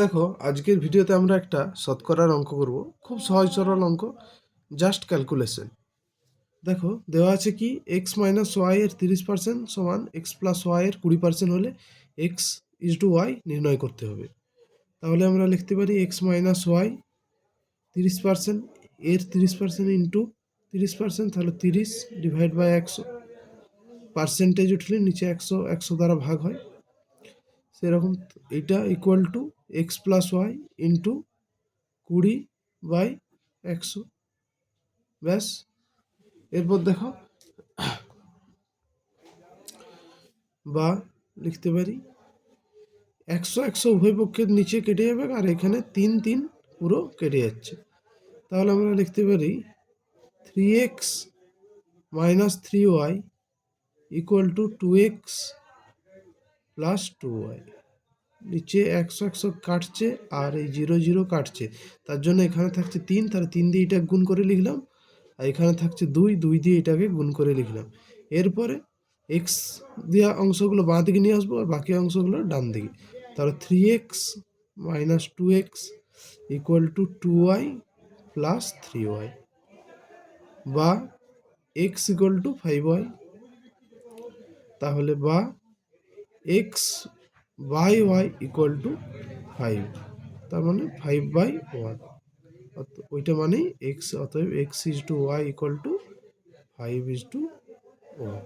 দেখো, আজকের ভিডিওতে আমরা একটা শতকরার অঙ্ক করব। খুব সহজ সরল অঙ্ক, জাস্ট ক্যালকুলেশন। দেখো, দেওয়া আছে কি এক্স মাইনাস ওয়াই এর 30% সমান এক্স প্লাস ওয়াই এর 20% হলে এক্স ইজ টু ওয়াই নির্ণয় করতে হবে। তাহলে আমরা লিখতে পারি এক্স মাইনাস ওয়াই 30% এর 30% ইন্টু 30%, তাহলে 30 ডিভাইড বাই 100। পার্সেন্টেজ উঠলে নিচে 100 100 দ্বারা ভাগ হয়। সেরকম এটা equal to x plus y into 20/100। ব্যাস। এরপর দেখো, বা লিখতে পারি 100 100 উভয় পক্ষের নিচে কেটে যাবে, আর এখানে 3 3 পুরো কেটে যাচ্ছে। তাহলে আমরা লিখতে পারি 3x minus 3y equal to 2x plus 2y। নিচে 100 100 কাটছে আর এই 0 0 কাটছে, তার জন্য এখানে থাকছে 3, তাহলে 3 দিয়ে এটা গুণ করে লিখলাম। আর এখানে থাকছে 2, 2 দিয়ে এটাকে গুণ করে লিখলাম। এরপরে এক্স দেওয়া অংশগুলো বাঁ দিকে নিয়ে আসবো আর বাকি অংশগুলো ডান দিকে। তাহলে 3x minus 2x equal to 2y plus 3y, বা x ইকুয়াল টু 5y। তাহলে বা x by y equal to 5, তার মানে 5/1। ওইটা মানেই এক্স, অতএব x is to y equal to 5 is to 1।